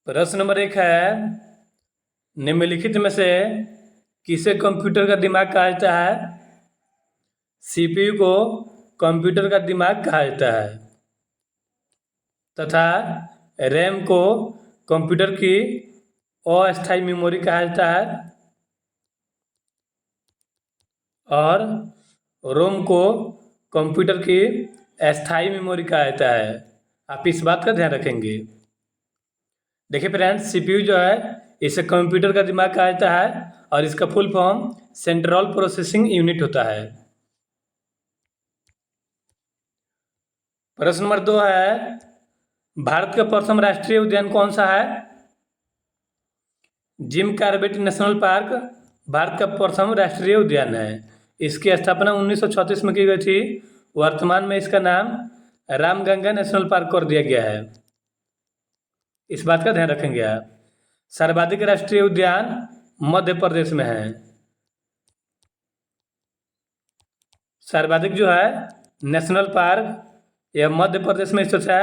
प्रश्न नंबर 1 है, निम्नलिखित में से किसे कंप्यूटर का दिमाग कहा जाता है? सीपीयू को कंप्यूटर का दिमाग कहा जाता है तथा रैम को कंप्यूटर की अस्थायी मेमोरी कहा जाता है और रोम को कंप्यूटर की अस्थायी मेमोरी कहा जाता है। आप इस बात का ध्यान रखेंगे। देखिए फ्रेंड्स, सीपीयू जो है इसे कंप्यूटर का दिमाग कहा जाता है और इसका full form central processing unit होता है। प्रश्न नंबर 2 है, भारत का प्रथम राष्ट्रीय उद्यान कौन सा है? Jim Corbett national park Bharat का प्रथम राष्ट्रीय उद्यान है। इसकी स्थापना 1936 में की गई थी। वर्तमान में इसका नाम रामगंगा नेशनल पार्क कर दिया गया है। इस बात का ध्यान रखेंगे आप। सर्वाधिक राष्ट्रीय उद्यान मध्य प्रदेश में है। सर्वाधिक जो है नेशनल पार्क यह मध्य प्रदेश में स्थित है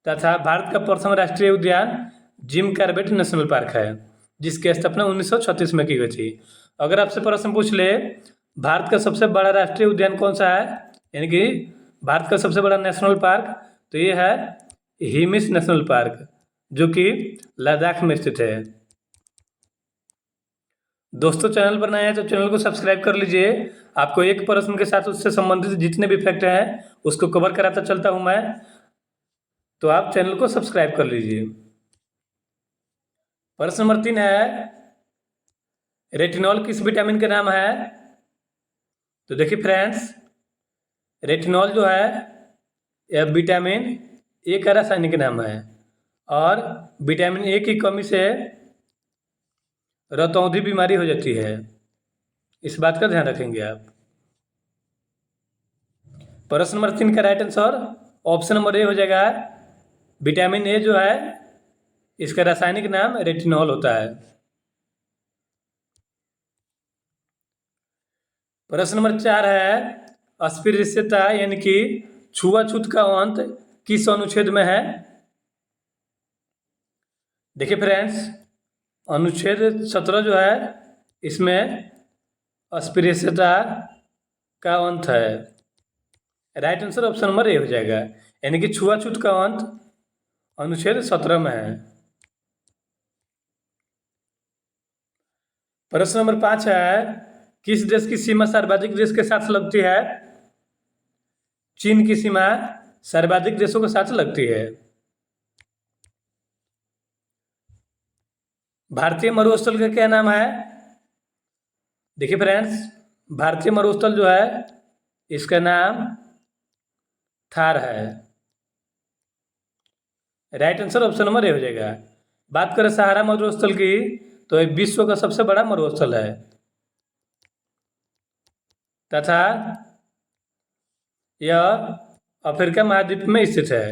तथा भारत का प्रथम राष्ट्रीय उद्यान जिम कॉर्बेट नेशनल पार्क है, जिसकी स्थापना 1936 में की गई थी। अगर आपसे प्रश्न पूछ ले भारत का सबसे बड़ा राष्ट्रीय उद्यान कौन सा है, यानी कि भारत का सबसे बड़ा नेशनल पार्क, तो ये है हिमिस नेशनल पार्क, जो कि लद्दाख में स्थित है। दोस्तों, चैनल पर नए हैं तो चैनल को सब्सक्राइब कर लीजिए। आपको एक प्रश्न के साथ उससे संबंधित जितने भी फैक्ट हैं उसको कवर कराता चलता हूँ मैं, तो आप चैनल को सब्सक्राइब कर लीजिए। प्रश्न नंबर 3 है, रेटिनॉल किस विटामिन का नाम है? तो देखिए फ्रेंड्स, रेटिनॉल जो है यह विटामिन ए का रासायनिक नाम है और विटामिन ए की कमी से रतौंधी बीमारी हो जाती है। इस बात का ध्यान रखेंगे आप। प्रश्न नंबर 3 का right answer option number A हो जाएगा। विटामिन ए जो है इसका रासायनिक नाम रेटिनॉल होता है। प्रश्न नंबर 4 है, अस्पृश्यता यानी कि छुआछूत का अंत किस अनुच्छेद में है? देखिए फ्रेंड्स, अनुच्छेद 17 जो है इसमें अस्पृश्यता का अंत है। Right answer option number A हो जाएगा, यानी कि छुआछूत का अंत अनुच्छेद 17 में है। प्रश्न नंबर 5 है, किस देश की सीमा सर्वाधिक देश के साथ लगती है? चीन की सीमा सर्वाधिक देशों के साथ लगती है। भारतीय मरुस्थल का क्या नाम है? देखिए फ्रेंड्स, भारतीय मरुस्थल जो है इसका नाम थार है। Right answer option number A हो जाएगा। बात करें सहारा मरुस्थल की, तो ये विश्व का सबसे बड़ा मरुस्थल है तथा यह अफ्रीका महाद्वीप में स्थित है।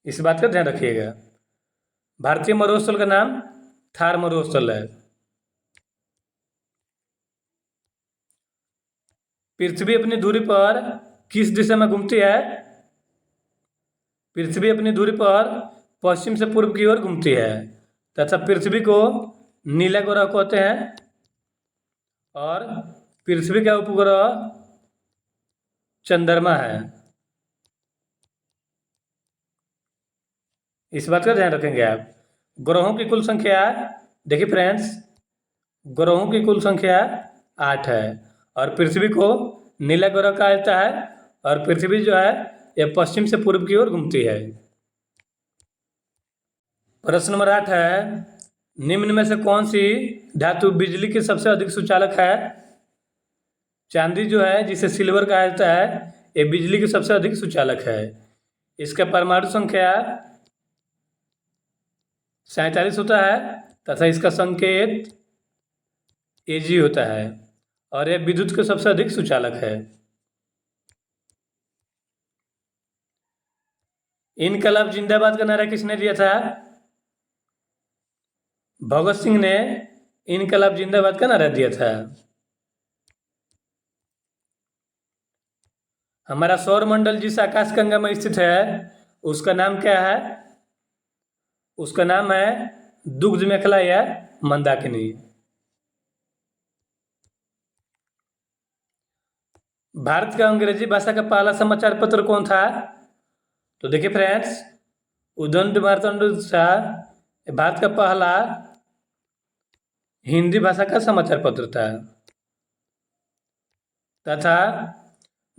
इस बात का ध्यान रखिएगा। भारतीय मरुस्थल का नाम थार मरुस्थल है। पृथ्वी अपनी धुरी पर किस दिशा में घूमती है? पृथ्वी अपनी धुरी पर पश्चिम से पूर्व की ओर घूमती है तथा पृथ्वी को नीला ग्रह कहते हैं और पृथ्वी का उपग्रह चंद्रमा है। इस बात का ध्यान रखेंगे आप। ग्रहों की कुल संख्या, देखिए फ्रेंड्स, ग्रहों की कुल संख्या 8 है और पृथ्वी को नीला ग्रह कहा जाता है और पृथ्वी जो है यह पश्चिम से पूर्व की ओर घूमती है। प्रश्न नंबर 8 है, निम्न में से कौन सी धातु बिजली की सबसे अधिक सुचालक है? चांदी जो है जिसे सिल्वर कहा जाता है ये बिजली की सबसे अधिक सुचालक है। इसका परमाणु संख्या 47 होता है तथा इसका संकेत Ag होता है और यह विद्युत के सबसे अधिक सुचालक है। इनकलाब जिंदाबाद का नारा किसने दिया था? भगत सिंह ने इनकलाब जिंदाबाद का नारा दिया था। हमारा सौर मंडल जिस आकाश गंगा में स्थित है उसका नाम क्या है? उसका नाम है दुग्ध मेखला या मंदाकिनी। भारत का अंग्रेजी भाषा का पहला समाचार पत्र कौन था? तो देखिए फ्रेंड्स, उदंड मार्तंड शाह भारत का पहला हिंदी भाषा का समाचार पत्र था। तथा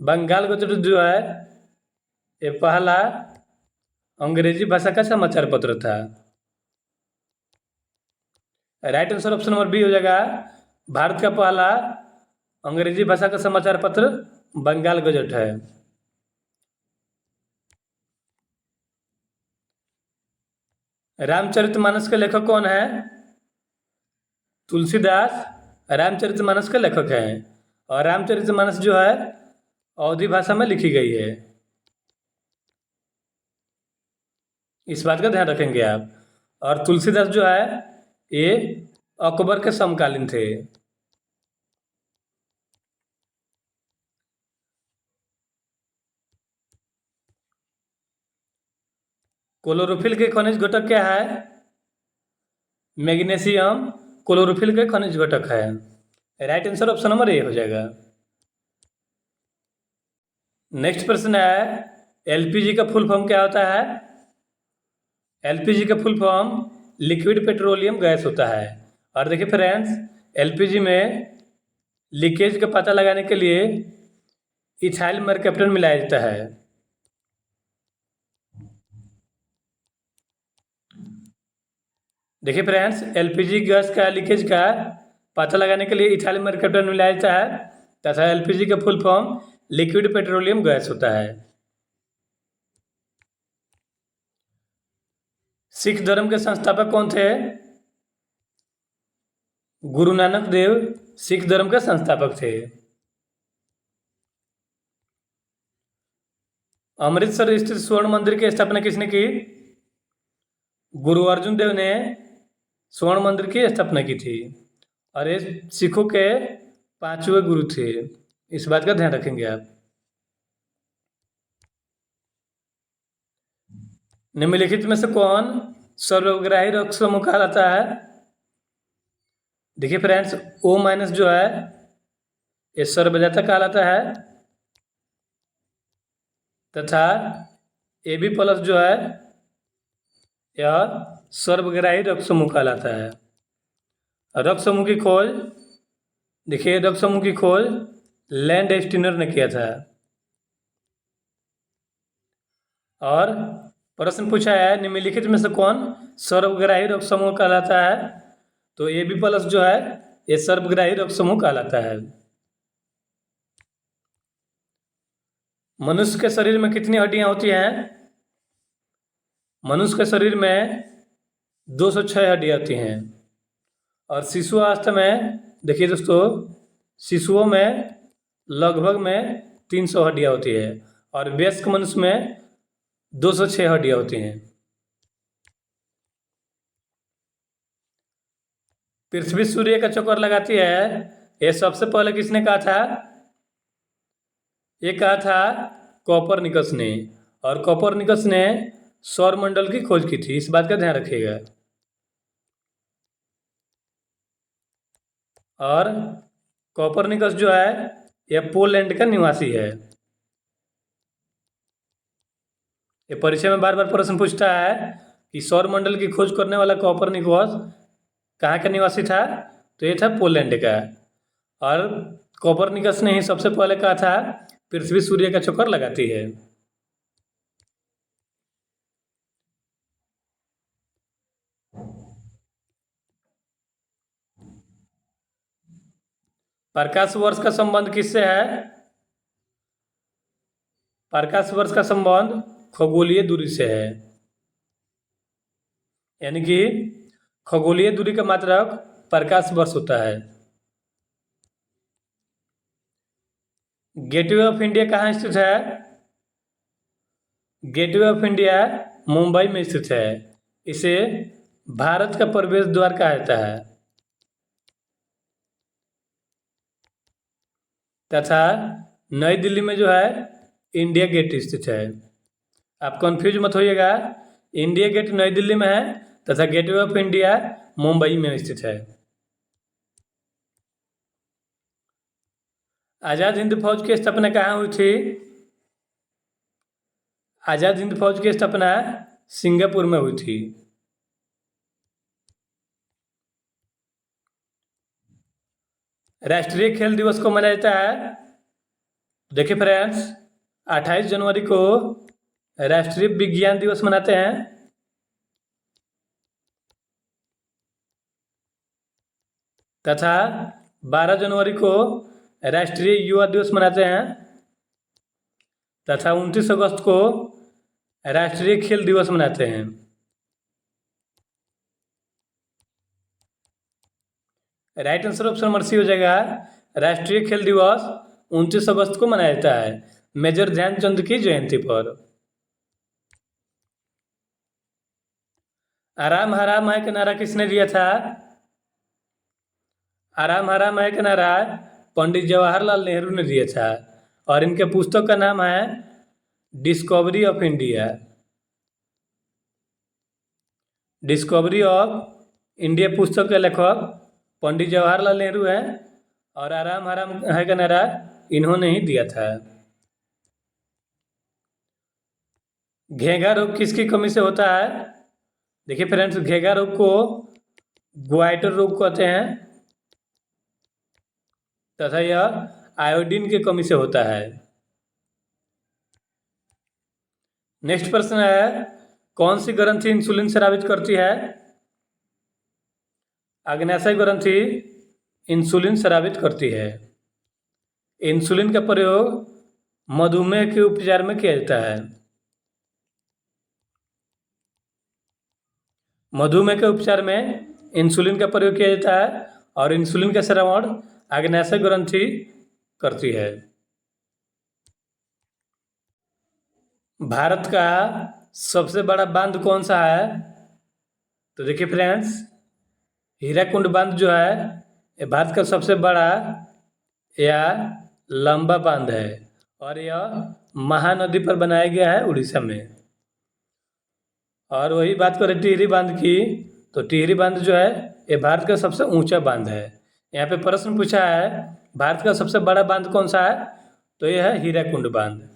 बंगाल गजट जो है ये पहला अंग्रेजी भाषा का समाचार पत्र था। Right answer option number B हो जाएगा। भारत का पहला अंग्रेजी भाषा का समाचार पत्र बंगाल गजट है। रामचरितमानस के लेखक कौन है? तुलसीदास रामचरितमानस के लेखक हैं और रामचरितमानस जो है अवधी भाषा में लिखी गई है। इस बात का ध्यान रखेंगे आप। और तुलसीदास जो है ये अकबर के समकालीन थे। क्लोरोफिल के खनिज घटक क्या है? मैग्नीशियम क्लोरोफिल के खनिज घटक है। Right answer option number A हो जाएगा। नेक्स्ट प्रश्न है, एलपीजी का फुल फॉर्म क्या होता है? एलपीजी का full form liquid petroleum gas होता है। और देखिए फ्रेंड्स, एलपीजी में लीकेज का पता लगाने के लिए इथाइल मरकैप्टन मिलाया जाता है। देखिए फ्रेंड्स, एलपीजी गैस का लीकेज का पता लगाने के लिए इथाइल मरकैप्टन मिलाया जाता है तथा एलपीजी का full form liquid petroleum gas होता है। सिख धर्म के संस्थापक कौन थे? गुरु नानक देव सिख धर्म के संस्थापक थे। अमृतसर स्थित स्वर्ण मंदिर की स्थापना किसने की? गुरु अर्जुन देव ने स्वर्ण मंदिर की स्थापना की थी और ये सिखों के 5वें गुरु थे। इस बात का ध्यान रखेंगे आप। निम्नलिखित में से कौन सर्वग्राही रक्त समूह कहलाता है? देखिए फ्रेंड्स, O माइनस जो है ये सर्वजातक कहलाता है तथा AB प्लस जो है यह सर्वग्राही रक्त समूह कहलाता है। रक्त समूह की खोज, देखिए रक्त समूह की खोज लैंड स्टीनर ने किया था। और प्रश्न पूछा है, निम्नलिखित में से कौन सर्वग्राही रक्त समूह कहलाता है? तो AB प्लस जो है ये सर्वग्राही रक्त समूह कहलाता है। मनुष्य के शरीर में कितनी हड्डियां होती हैं? मनुष्य के शरीर में 206 हड्डियां होती हैं। और शिशु अवस्था में देखिए दोस्तों, शिशुओं में लगभग में 300 हड्डियां होती है और वयस्क मनुष्य में 206 हड्डियां होती हैं। पृथ्वी सूर्य का चक्कर लगाती है, ये सबसे पहले किसने कहा था? ये कहा था कोपरनिकस ने। और कोपरनिकस ने सौरमंडल की खोज की थी। इस बात का ध्यान रखिएगा। और कोपरनिकस जो है यह पोलैंड का निवासी है। ये परीक्षा में बार बार प्रश्न पूछता है कि सौरमंडल की खोज करने वाला कोपरनिकस कहाँ का निवासी था? तो ये था पोलैंड का। और कोपरनिकस ने ही सबसे पहले कहा था पृथ्वी सूर्य का चक्कर लगाती है। प्रकाश वर्ष का संबंध किससे है? प्रकाश वर्ष का संबंध खगोलीय दूरी से है। यानी कि खगोलीय दूरी का मात्रक प्रकाश वर्ष होता है। गेटवे ऑफ इंडिया कहाँ स्थित है? गेटवे ऑफ इंडिया मुंबई में स्थित है। इसे भारत का प्रवेश द्वार कहा जाता है। तथा नई दिल्ली में जो है इंडिया गेट स्थित है। आप कंफ्यूज मत होइएगा, इंडिया गेट नई दिल्ली में है तथा गेटवे ऑफ इंडिया मुंबई में स्थित है। आज़ाद हिंद फौज की स्थापना कहाँ हुई थी? आज़ाद हिंद फौज की स्थापना सिंगापुर में हुई थी। राष्ट्रीय खेल दिवस को मनाया जाता है, देखिए फ्रेंड्स, 28 जनवरी को राष्ट्रीय विज्ञान दिवस मनाते हैं। तथा 12 जनवरी को राष्ट्रीय युवा दिवस मनाते हैं। तथा 29 अगस्त को राष्ट्रीय खेल दिवस मनाते हैं। Right answer option number C हो जाएगा। राष्ट्रीय खेल दिवस 29 अगस्त को मनाया जाता है, मेजर ध्यानचंद की जयंती पर। आराम हराम है का नारा किसने दिया था? आराम हराम है का नारा पंडित जवाहरलाल नेहरू ने दिया था, और इनके पुस्तक का नाम है discovery of India. Discovery of India पुस्तक के लेखक पंडित जवाहरलाल नेहरू हैं, और आराम हराम है का नारा इन्होंने ही दिया था। घेंघा रोग किसकी कमी से होता है? देखिए फ्रेंड्स, घेंघा रोग को ग्वाइटर रोग कहते हैं, तथा यह आयोडीन की कमी से होता है। नेक्स्ट प्रश्न है, कौन सी ग्रंथि इंसुलिन स्रावित करती है? अग्न्याशय ग्रंथि इंसुलिन स्रावित करती है। इंसुलिन का प्रयोग मधुमेह के उपचार में किया जाता है। मधुमेह के उपचार में इंसुलिन का प्रयोग किया जाता है, और इंसुलिन का स्रावण अग्न्याशय ग्रंथि करती है। भारत का सबसे बड़ा बांध कौन सा है? तो देखिए फ्रेंड्स, हीराकुंड बांध जो है ये भारत का सबसे बड़ा या लंबा बांध है, और यह महानदी पर बनाया गया है उड़ीसा में। और वही बात करें टिहरी बांध की, तो टिहरी बांध जो है ये भारत का सबसे ऊंचा बांध है। यहाँ पे प्रश्न पूछा है भारत का सबसे बड़ा बांध कौन सा है, तो यह है हीराकुंड बांध।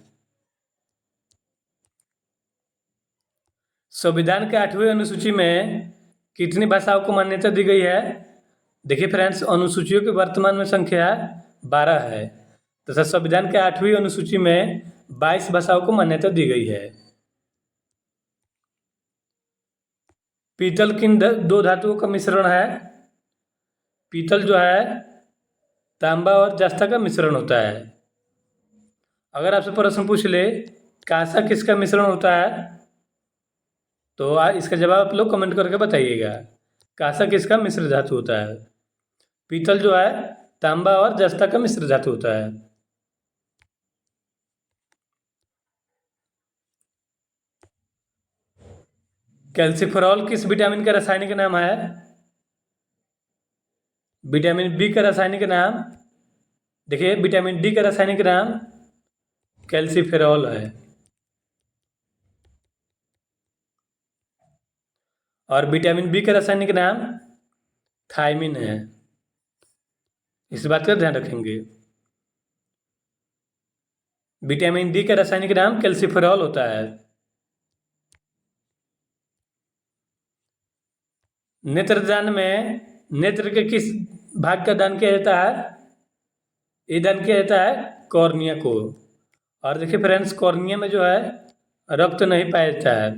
संविधान के 8वें अनुसूची में कितनी भाषाओं को मान्यता दी गई है? देखिए फ्रेंड्स, अनुसूचियों की वर्तमान में संख्या 12 है, तथा संविधान के 8वीं अनुसूची में 22 भाषाओं को मान्यता दी गई है। पीतल किन दो धातुओं का मिश्रण है? पीतल जो है तांबा और जस्ता का मिश्रण होता है। अगर आपसे प्रश्न पूछ ले कांसा किसका मिश्रण होता है, तो इसका जवाब आप लोग कमेंट करके बताइएगा। कांसा किसका मिश्र धातु होता है? पीतल जो है तांबा और जस्ता का मिश्र धातु होता है। कैल्सिफेरॉल किस विटामिन का रासायनिक नाम है? विटामिन बी का रासायनिक नाम, देखिए विटामिन डी का रासायनिक नाम कैल्सिफेरॉल है, और विटामिन बी का रासायनिक नाम थायमिन है। इस बात का ध्यान रखेंगे। विटामिन डी का रासायनिक नाम कैल्सिफेरॉल होता है। नेत्रदान में नेत्र के किस भाग का दान किया जाता है? ये दान किया जाता है कॉर्निया को। और देखिए फ्रेंड्स, कॉर्निया में जो है रक्त नहीं पाया जाता है।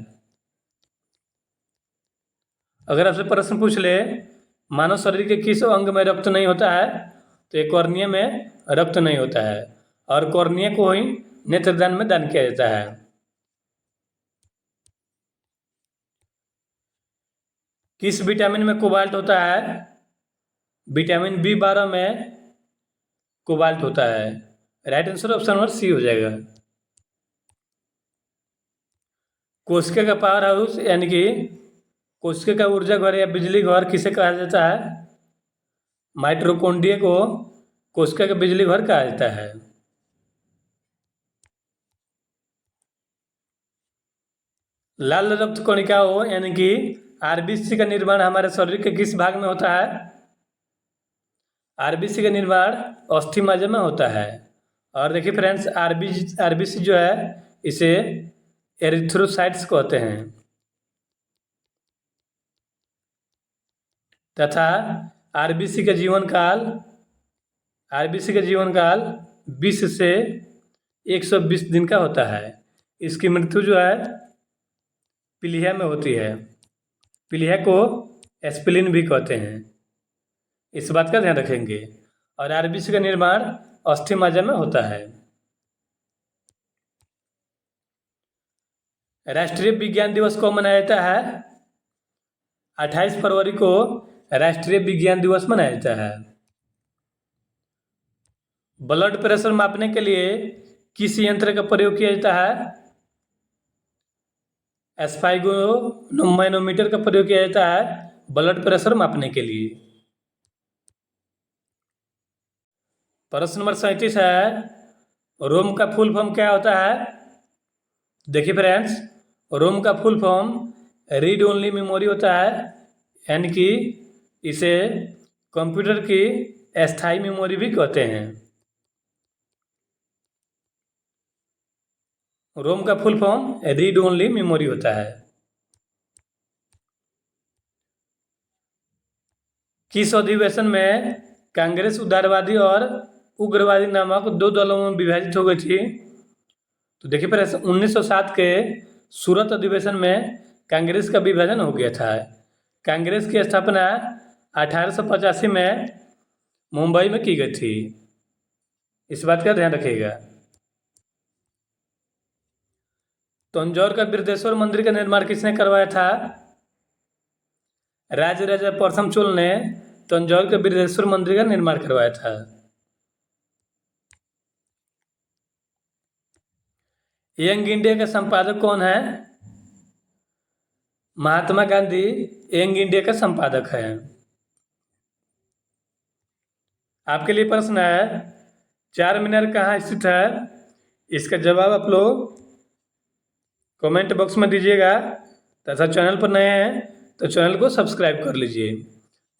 अगर आपसे प्रश्न पूछ ले मानव शरीर के किस अंग में रक्त नहीं होता है, तो ये कॉर्निया में रक्त नहीं होता है, और कॉर्निया को ही नेत्रदान में दान किया जाता है। किस विटामिन में कोबाल्ट होता है? विटामिन B12 में कोबाल्ट होता है। Right answer option number C हो जाएगा। कोशिका का पावर हाउस यानी कि कोशिका का ऊर्जा घर या बिजली घर किसे कहा जाता है? माइटोकॉन्ड्रिया को कोशिका का बिजली घर कहा जाता है। लाल रक्त कणिकाओं यानी कि आरबीसी का निर्माण हमारे शरीर के किस भाग में होता है? आरबीसी का निर्माण अस्थि मज्जा में होता है। और देखिए फ्रेंड्स, आरबीसी जो है इसे एरिथ्रोसाइट्स कहते हैं तथा आरबीसी का जीवन काल 20 से 120 दिन का होता है। इसकी मृत्यु जो है पीलिया में होती है। पीलिया को एस्पिलिन भी कहते हैं, इस बात का ध्यान रखेंगे। और आरबीसी का निर्माण अस्थि मज्जा में होता है। राष्ट्रीय विज्ञान दिवस कब मनाया जाता है? 28 फरवरी को राष्ट्रीय विज्ञान दिवस मनाया जाता है। ब्लड प्रेशर मापने के लिए किस यंत्र का प्रयोग किया जाता है? एस्फाइगोनोमैनोमीटर का प्रयोग किया जाता है ब्लड प्रेशर मापने के लिए। प्रश्न नंबर 37 है, रोम का फुल फॉर्म क्या होता है? देखिए फ्रेंड्स, रोम का full form read only memory होता है, यानी कि इसे कंप्यूटर की अस्थायी मेमोरी भी कहते हैं। रोम का full form read only memory होता है। किस अधिवेशन में कांग्रेस उदारवादी और उग्रवादी नामक 2 दलों में विभाजित हो गई थी? तो देखिए फिर 1907 के सूरत अधिवेशन में कांग्रेस का विभाजन हो गया था। कांग्रेस की स्थापना 1885 में मुंबई में की गई थी, इस बात का ध्यान रखिएगा। तंजौर का बृहदेश्वर मंदिर का निर्माण किसने करवाया था? राजराजा प्रथम चोल ने तंजौर के बृहदेश्वर मंदिर का निर्माण करवाया था। यंग इंडिया का संपादक कौन है? महात्मा गांधी यंग इंडिया का संपादक है। आपके लिए प्रश्न है, चार मीनार कहाँ स्थित है? इसका जवाब आप लोग कमेंट बॉक्स में दीजिएगा तथा चैनल पर नए हैं तो चैनल को सब्सक्राइब कर लीजिए।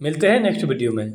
मिलते हैं नेक्स्ट वीडियो में।